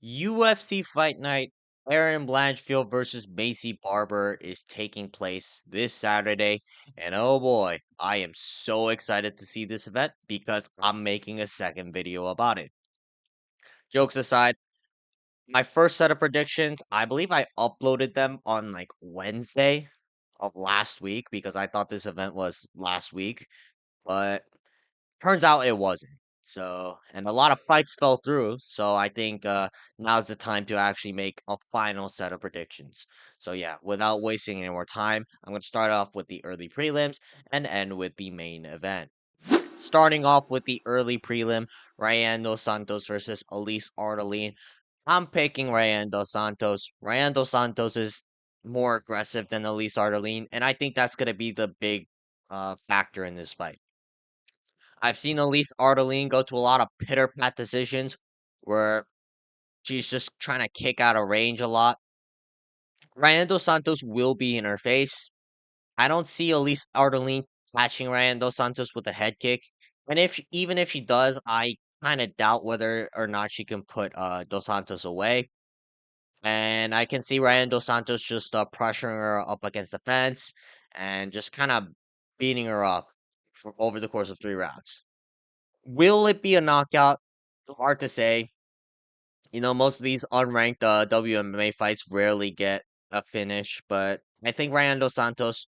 UFC Fight Night Erin Blanchfield versus Macy Barber is taking place this Saturday. And oh boy, I am so excited to see this event because I'm making a second video about it. Jokes aside, my first set of predictions, I believe I uploaded them on like Wednesday of last week because I thought this event was last week. But turns out it wasn't. So, and a lot of fights fell through. So I think now's the time to actually make a final set of predictions. So yeah, without wasting any more time, I'm going to start off with the early prelims and end with the main event. Starting off with the early prelim, Rayanne dos Santos versus Elise Ardelean. I'm picking Rayanne dos Santos. Rayanne dos Santos is more aggressive than Elise Ardelean, and I think that's going to be the big factor in this fight. I've seen Elise Ardelean go to a lot of pitter pat decisions where she's just trying to kick out of range a lot. Rayanne dos Santos will be in her face. I don't see Elise Ardelean catching Rayanne dos Santos with a head kick. And even if she does, I kind of doubt whether or not she can put dos Santos away. And I can see Rayanne dos Santos just pressuring her up against the fence and just kind of beating her up for over the course of 3 rounds. Will it be a knockout? Hard to say. Most of these unranked WMA fights rarely get a finish, but I think Rayan dos Santos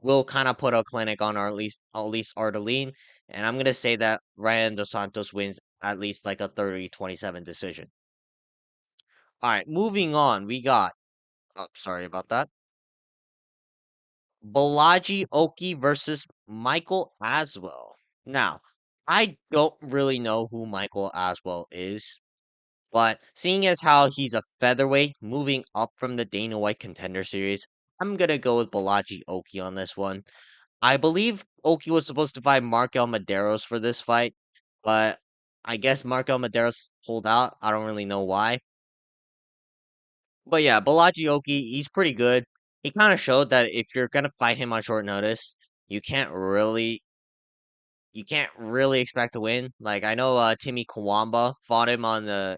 will kind of put a clinic on our at least Ardelean, and I'm gonna say that Rayan dos Santos wins at least like a 30-27 decision. All right, moving on. We got. Oh, sorry about that. Bolaji Oki versus Michael Aswell. Now, I don't really know who Michael Aswell is. But seeing as how he's a featherweight moving up from the Dana White Contender Series, I'm gonna go with Bolaji Oki on this one. I believe Oki was supposed to fight Markel Maderos for this fight, but I guess Markel Maderos pulled out. I don't really know why. But yeah, Bolaji Oki, he's pretty good. He kind of showed that if you're gonna fight him on short notice, you can't really you can't really expect to win. Like I know Timmy Kawamba fought him on the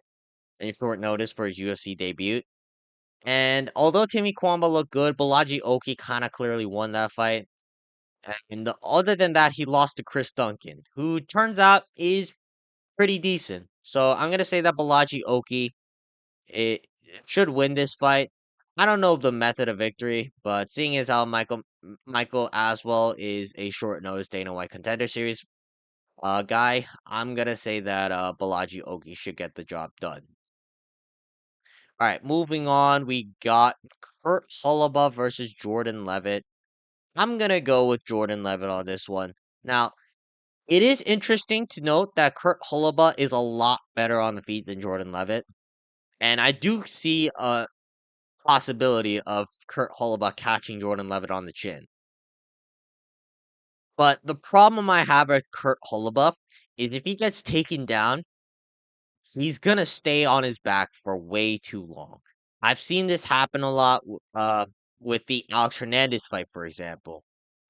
in short notice for his UFC debut. And although Timmy Kwamba looked good, Bolaji Oki kind of clearly won that fight. And other than that, he lost to Chris Duncan, who turns out is pretty decent. So I'm gonna say that Bolaji Oki it should win this fight. I don't know the method of victory, but seeing as how Michael Aswell is a short notice Dana White Contender Series guy, I'm gonna say that Bolaji Oki should get the job done. All right, moving on, we got Kurt Holobaugh versus Jordan Leavitt. I'm gonna go with Jordan Leavitt on this one. Now, it is interesting to note that Kurt Holobaugh is a lot better on the feet than Jordan Leavitt, and I do see a possibility of Kurt Holobaugh catching Jordan Leavitt on the chin. But the problem I have with Kurt Holobaugh is if he gets taken down, he's gonna stay on his back for way too long. I've seen this happen a lot with the Alex Hernandez fight, for example.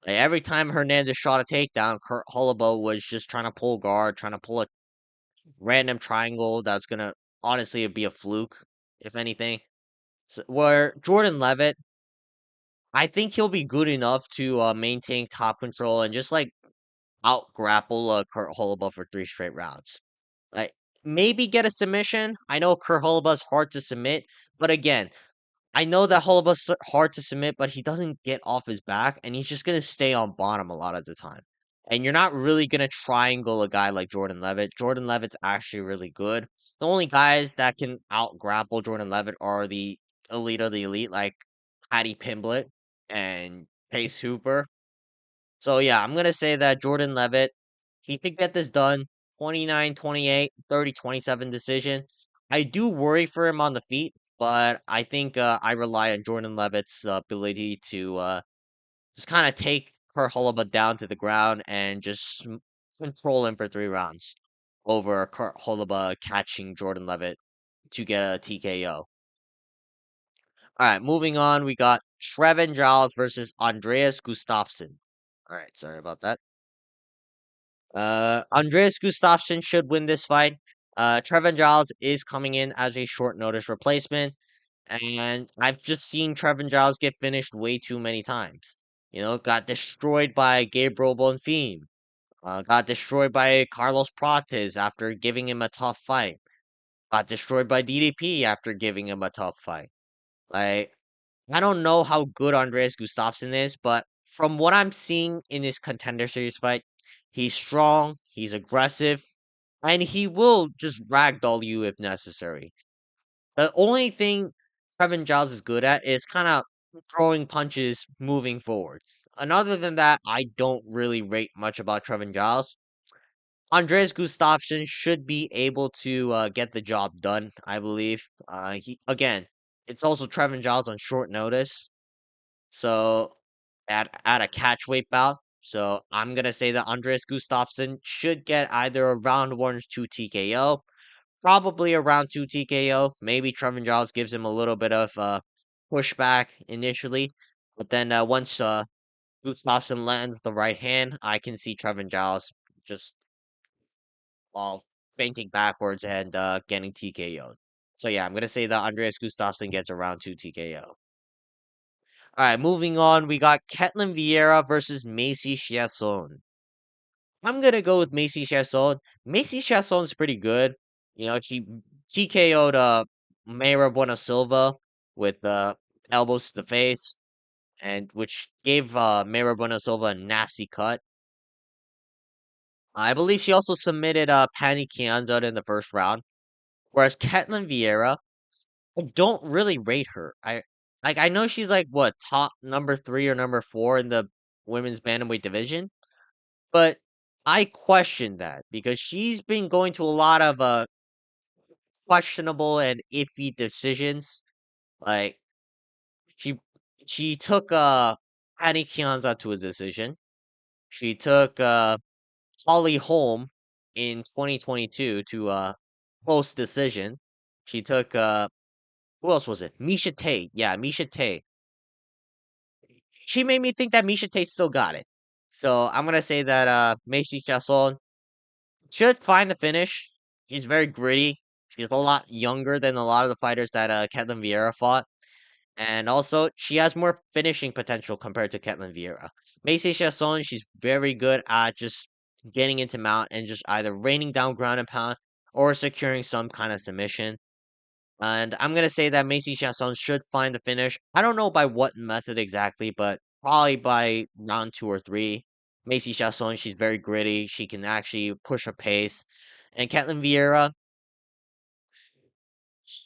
Like, every time Hernandez shot a takedown, Kurt Holobaugh was just trying to pull guard, trying to pull a random triangle that's gonna honestly be a fluke, if anything. So, where Jordan Leavitt, I think he'll be good enough to maintain top control and just like out grapple Kurt Holobaugh for 3 straight rounds. Like maybe get a submission. I know Kurt Holobaugh's hard to submit, but again, I know that Holobaugh's hard to submit, but he doesn't get off his back, and he's just gonna stay on bottom a lot of the time. And you're not really gonna triangle a guy like Jordan Leavitt. Jordan Leavitt's actually really good. The only guys that can out grapple Jordan Leavitt are the elite of the elite, like Paddy Pimblett and Pace Hooper. So yeah, I'm gonna say that Jordan Leavitt, he could get this done. 29-28, 30-27 decision. I do worry for him on the feet, but I think I rely on Jordan Leavitt's ability to just kind of take her Holobaugh down to the ground and just control him for 3 rounds over Kurt Holobaugh catching Jordan Leavitt to get a TKO. All right, moving on, we got Trevon Giles versus Andreas Gustafsson. All right, sorry about that. Andreas Gustafsson should win this fight. Trevon Giles is coming in as a short notice replacement, and I've just seen Trevon Giles get finished way too many times. Got destroyed by Gabriel Bonfim. Got destroyed by Carlos Prates after giving him a tough fight. Got destroyed by DDP after giving him a tough fight. Like, I don't know how good Andreas Gustafsson is, but from what I'm seeing in this contender series fight, he's strong, he's aggressive, and he will just ragdoll you if necessary. The only thing Trevin Giles is good at is kind of throwing punches moving forwards. And other than that, I don't really rate much about Trevin Giles. Andreas Gustafsson should be able to get the job done, I believe. Again, it's also Trevin Giles on short notice, so at a catch weight bout. So I'm gonna say that Andreas Gustafsson should get either a round one or two TKO, probably a round two TKO. Maybe Trevin Giles gives him a little bit of pushback initially, but then once Gustafsson lands the right hand, I can see Trevin Giles just while fainting backwards and getting TKO'd. So yeah, I'm gonna say that Andreas Gustafsson gets a round two TKO. All right, moving on, we got Ketlen Vieira versus Macy Chiasson. I'm gonna go with Macy Chiasson. Macy Chiasson's pretty good. She TKO'd Mayra Buena Silva with elbows to the face, and which gave Mayra Buena Silva a nasty cut. I believe she also submitted Pani Kianzad in the first round. Whereas Ketlen Vieira, I don't really rate her. I know she's like what top number 3 or number 4 in the women's bantamweight division, but I question that because she's been going to a lot of questionable and iffy decisions. Like she she took Patty Kianza to a decision. She took Holly Holm in 2022 to a close decision. She took who else was it? Misha Tate. Yeah, Misha Tate. She made me think that Misha Tate still got it. So I'm gonna say that Macy Chiasson should find the finish. She's very gritty. She's a lot younger than a lot of the fighters that Ketlen Vieira fought. And also, she has more finishing potential compared to Ketlen Vieira. Macy Chiasson, she's very good at just getting into mount and just either raining down ground and pound or securing some kind of submission. And I'm gonna say that Macy Chiasson should find the finish. I don't know by what method exactly, but probably by round 2 or 3. Macy Chiasson, she's very gritty. She can actually push her pace. And Ketlen Vieira,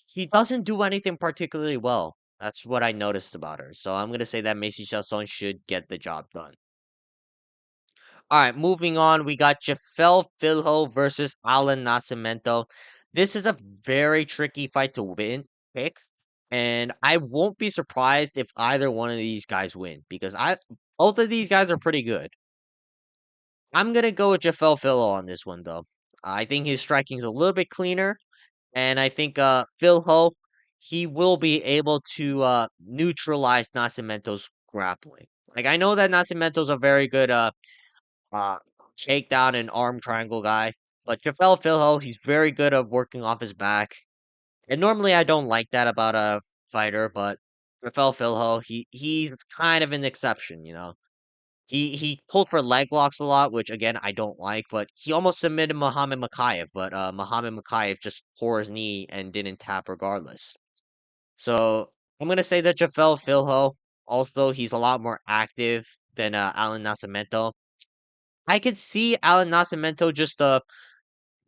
he doesn't do anything particularly well. That's what I noticed about her. So I'm gonna say that Macy Chiasson should get the job done. All right, moving on, we got Jafel Filho versus Allan Nascimento. This is a very tricky fight to pick, and I won't be surprised if either one of these guys win because I both of these guys are pretty good. I'm gonna go with Jafel Filho on this one though. I think his striking's a little bit cleaner, and I think Filho he will be able to neutralize Nascimento's grappling. Like I know that Nascimento's a very good uh, takedown and arm triangle guy. But Jafel Filho, he's very good at working off his back. And normally I don't like that about a fighter, but Jafel Filho, he's kind of an exception. He pulled for leg locks a lot, which again I don't like, but he almost submitted Muhammad Makayev, but Muhammad Makayev just tore his knee and didn't tap regardless. So I'm gonna say that Jafel Filho, also he's a lot more active than Alan Nascimento. I could see Allan Nascimento just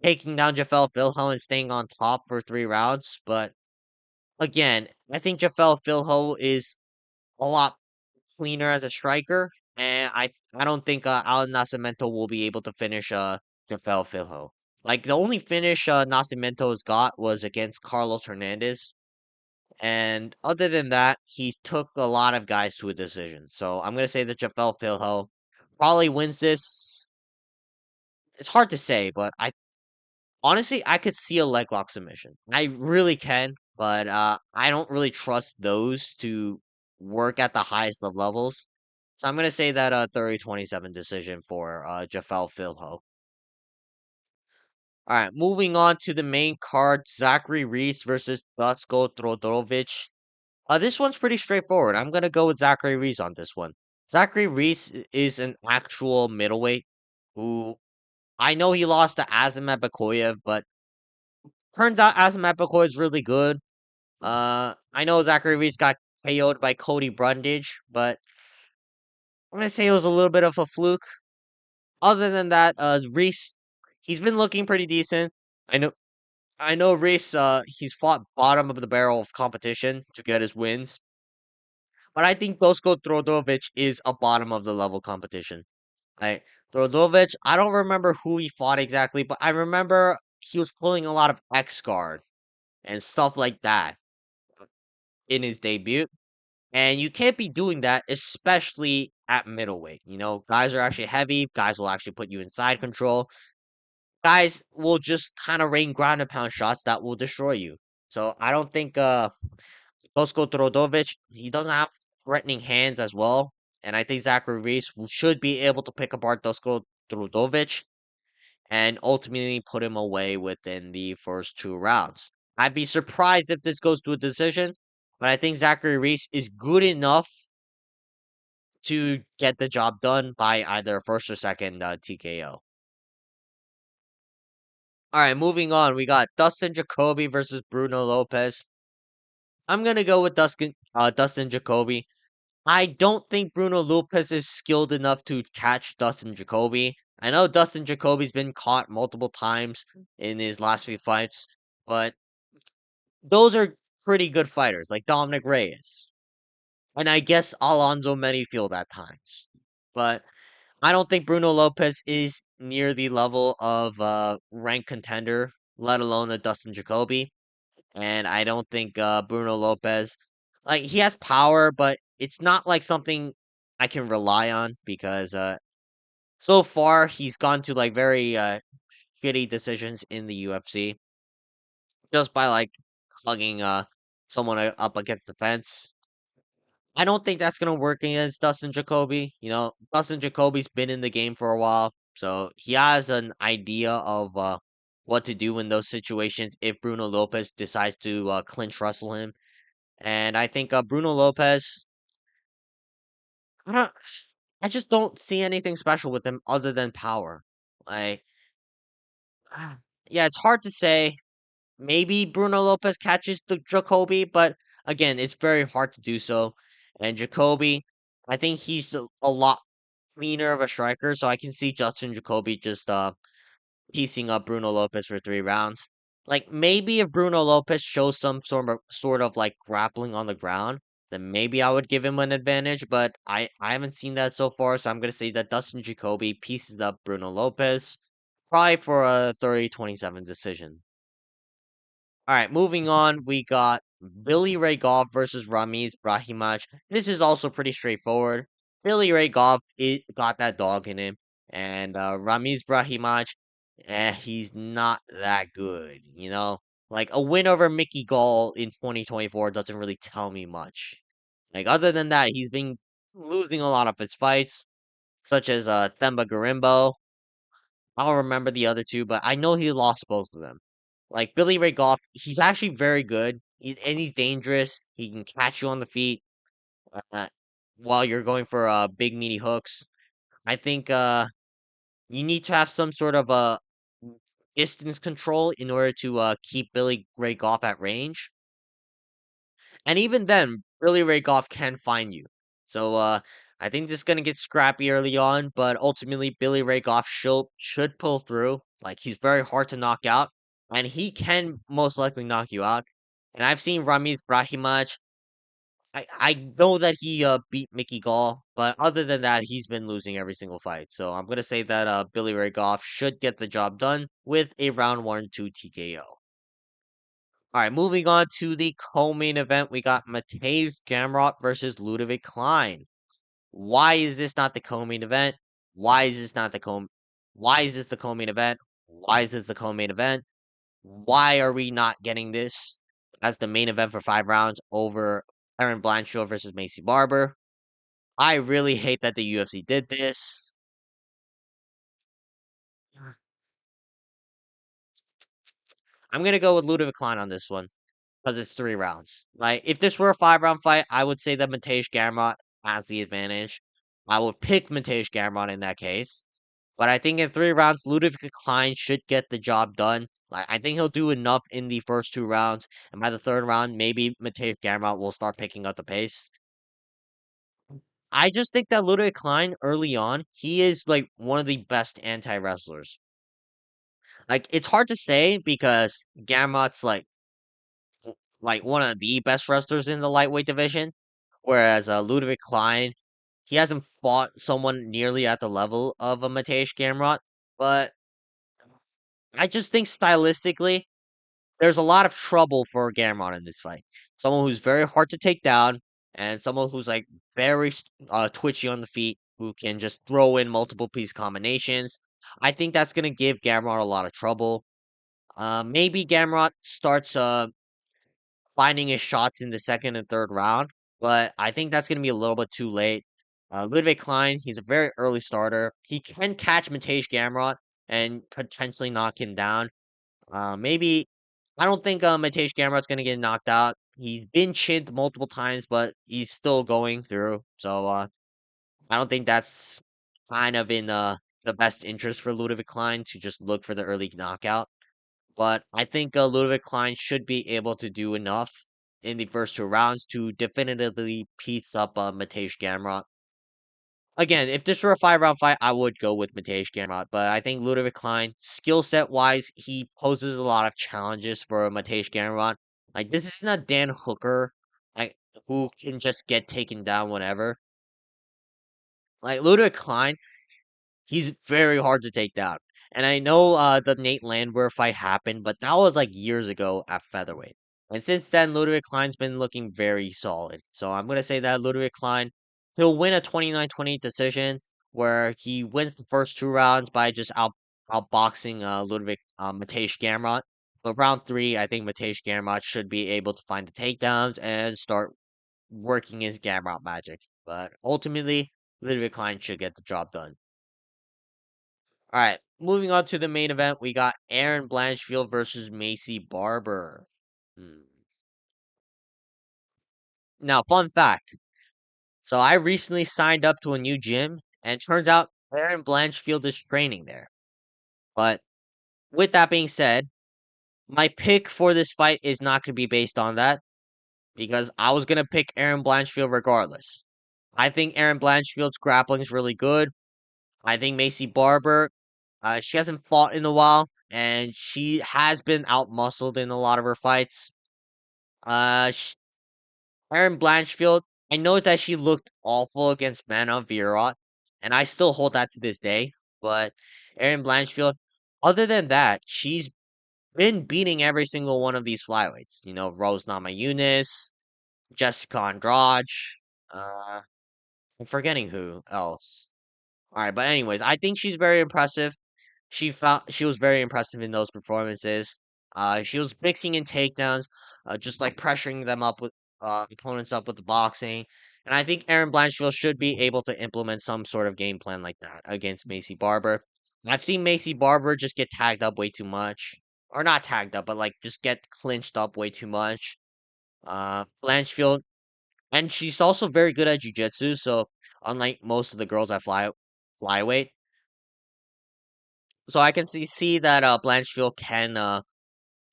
taking down Jafel Filho and staying on top for 3 rounds, but again, I think Jafel Filho is a lot cleaner as a striker, and I don't think Allan Nascimento will be able to finish Jafel Filho. Like the only finish Nascimento's got was against Carlos Hernandez, and other than that, he took a lot of guys to a decision. So I'm gonna say that Jafel Filho probably wins this. It's hard to say, but I honestly, I could see a leg lock submission. I really can, but I don't really trust those to work at the highest of levels. So I'm gonna say that 30-27 decision for Jafel Filho. All right, moving on to the main card, Zachary Reese versus Dusko Todorovic. This one's pretty straightforward. I'm gonna go with Zachary Reese on this one. Zachary Reese is an actual middleweight who I know he lost to Azamat Bakoyev, but turns out Azamat Bakoyev is really good. I know Zachary Reese got KO'd by Cody Brundage, but I'm gonna say it was a little bit of a fluke. Other than that, Reese, he's been looking pretty decent. I know, I know Reese. He's fought bottom of the barrel of competition to get his wins, but I think Dosko Trodovic is a bottom of the level competition. I Trodovic, I don't remember who he fought exactly, but I remember he was pulling a lot of X guard and stuff like that in his debut. And you can't be doing that, especially at middleweight. You know, guys are actually heavy. Guys will actually put you in side control. Guys will just kind of rain ground and pound shots that will destroy you. So I don't think Bosko Trodovic, he doesn't have threatening hands as well. And I think Zachary Reese should be able to pick apart Dosko Trodovic and ultimately put him away within the first two rounds. I'd be surprised if this goes to a decision, but I think Zachary Reese is good enough to get the job done by either first or second TKO. All right, moving on. We got Dustin Jacoby versus Bruno Lopes. I'm gonna go with Dustin Jacoby. I don't think Bruno Lopes is skilled enough to catch Dustin Jacoby. I know Dustin Jacoby's been caught multiple times in his last few fights, but those are pretty good fighters, like Dominic Reyes. And I guess Alonzo Manyfield at times. But I don't think Bruno Lopes is near the level of ranked contender, let alone a Dustin Jacoby. And I don't think Bruno Lopes, like he has power, but it's not like something I can rely on because so far he's gone to like very shitty decisions in the UFC just by like hugging someone up against the fence. I don't think that's gonna work against Dustin Jacoby. You know, Dustin Jacoby's been in the game for a while, so he has an idea of what to do in those situations if Bruno Lopes decides to clinch wrestle him. And I think Bruno Lopes, I don't, I just don't see anything special with him other than power. Like, yeah, it's hard to say. Maybe Bruno Lopes catches the Jacoby, but again, it's very hard to do so. And Jacoby, I think he's a lot cleaner of a striker, so I can see Justin Jacoby just piecing up Bruno Lopes for 3 rounds. Like maybe if Bruno Lopes shows some sort of like grappling on the ground, then maybe I would give him an advantage, but I haven't seen that so far, so I'm gonna say that Dustin Jacoby pieces up Bruno Lopes, probably for a 30-27 decision. All right, moving on, we got Billy Ray Goff versus Ramiz Brahimaj. This is also pretty straightforward. Billy Ray Goff got that dog in him, and Ramiz Brahimaj, he's not that good. You know, like a win over Mickey Gall in 2024 doesn't really tell me much. Like other than that, he's been losing a lot of his fights, such as Themba Garimbo. I don't remember the other two, but I know he lost both of them. Like Billy Ray Goff, he's actually very good, and he's dangerous. He can catch you on the feet uh, while you're going for big meaty hooks. I think you need to have some sort of distance control in order to keep Billy Ray Goff at range. And even then, Billy Ray Goff can find you. So I think this is gonna get scrappy early on, but ultimately Billy Ray Goff should pull through. Like he's very hard to knock out, and he can most likely knock you out. And I've seen Ramiz Brahimaj. I know that he beat Mickey Gall, but other than that, he's been losing every single fight. So I'm gonna say that Billy Ray Goff should get the job done with a round 1-2 TKO. All right, moving on to the co-main event, we got Mateusz Gamrot versus Ludovic Klein. Why is this not the co-main event? Why is this not the co? Why is this the co-main event? Why is this the co-main event? Why are we not getting this as the main event for 5 rounds over Erin Blanchfield versus Macy Barber? I really hate that the UFC did this. I'm gonna go with Ludovic Klein on this one because it's 3 rounds. Like if this were a 5 round fight, I would say that Matej Gamrot has the advantage. I would pick Matej Gamrot in that case. But I think in 3 rounds, Ludovic Klein should get the job done. Like I think he'll do enough in the first 2 rounds, and by the third round, maybe Matej Gamrot will start picking up the pace. I just think that Ludovic Klein early on, he is like one of the best anti wrestlers. Like it's hard to say because Gamrot's like one of the best wrestlers in the lightweight division, whereas Ludovic Klein, he hasn't fought someone nearly at the level of a Matej Gamrot. But I just think stylistically, there's a lot of trouble for Gamrot in this fight. Someone who's very hard to take down, and someone who's like very twitchy on the feet, who can just throw in multiple piece combinations. I think that's gonna give Gamrot a lot of trouble. Maybe Gamrot starts finding his shots in the second and third round, but I think that's gonna be a little bit too late. Ludwig Klein, he's a very early starter. He can catch Matej Gamrot and potentially knock him down. Maybe I don't think Matej Gamrot's gonna get knocked out. He's been chinned multiple times, but he's still going through. So I don't think that's kind of in the best interest for Ludwig Klein to just look for the early knockout. But I think Ludwig Klein should be able to do enough in the first 2 rounds to definitively piece up Matej Gamrot. Again, if this were a 5 round fight, I would go with Matej Gamrot, but I think Ludovic Klein, skill set wise, he poses a lot of challenges for Matej Gamrot. Like this isn't a Dan Hooker, like who can just get taken down whenever. Like Ludovic Klein, he's very hard to take down. And I know the Nate Landwehr fight happened, but that was like years ago at featherweight. And since then, Ludwig Klein's been looking very solid. So I'm gonna say that Ludwig Klein, he'll win a 29-20 decision where he wins the first 2 rounds by just outboxing Ludwig Matej Gamrot. But round three, I think Matej Gamrot should be able to find the takedowns and start working his Gamrot magic. But ultimately, Ludwig Klein should get the job done. All right, moving on to the main event, we got Erin Blanchfield versus Macy Barber. Hmm. Now, fun fact. So I recently signed up to a new gym, and it turns out Erin Blanchfield is training there. But with that being said, my pick for this fight is not going to be based on that because I was going to pick Erin Blanchfield regardless. I think Erin Blanchfield's grappling is really good. I think Macy Barber, she hasn't fought in a while, and she has been outmuscled in a lot of her fights. Sh Erin Blanchfield, I know that she looked awful against Mana Vieira, and I still hold that to this day. But Erin Blanchfield, other than that, she's been beating every single one of these flyweights. You know, Rose Namajunas, Jessica Andrade. Uh, I'm forgetting who else. All right, but anyways, I think she's very impressive. She was very impressive in those performances. She was mixing in takedowns, just like pressuring them up with opponents up with the boxing. And I think Erin Blanchfield should be able to implement some sort of game plan like that against Macy Barber. I've seen Macy Barber just get tagged up way too much, or not tagged up, but like just get clinched up way too much. Blanchfield, and she's also very good at jujitsu. So unlike most of the girls at flyweight, so I can see that Blanchfield can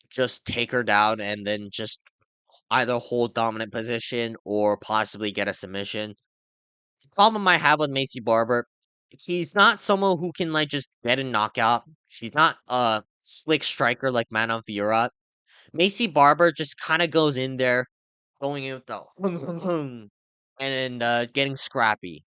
just take her down and then just either hold dominant position or possibly get a submission. The problem I have with Macy Barber, he's not someone who can like just get a knockout. She's not a slick striker like Manon Fiora. Macy Barber just kind of goes in there, going in with the and getting scrappy.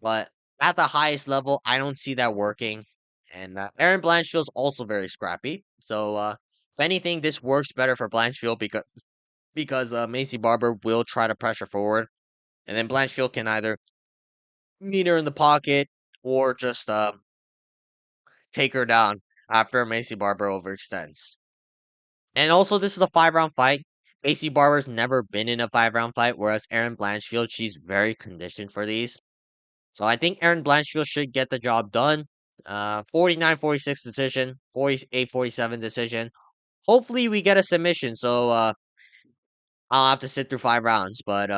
But at the highest level, I don't see that working. And Erin Blanchfield's also very scrappy. So if anything, this works better for Blanchfield because Macy Barber will try to pressure forward, and then Blanchfield can either meet her in the pocket or just take her down after Macy Barber overextends. And also, this is a 5 round fight. Macy Barber's never been in a 5 round fight, whereas Erin Blanchfield, she's very conditioned for these. So I think Erin Blanchfield should get the job done. 49-46 decision, 48-47 decision. hopefully we get a submission. So I'll have to sit through 5 rounds. But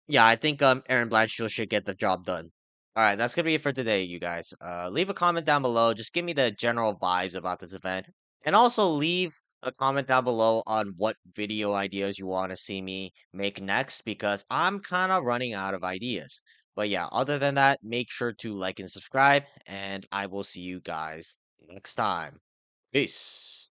yeah, I think Erin Blanchfield should get the job done. All right, that's gonna be it for today, you guys. Leave a comment down below. Just give me the general vibes about this event, and also leave a comment down below on what video ideas you want to see me make next, because I'm kind of running out of ideas. But yeah, other than that, make sure to like and subscribe, and I will see you guys next time. Peace.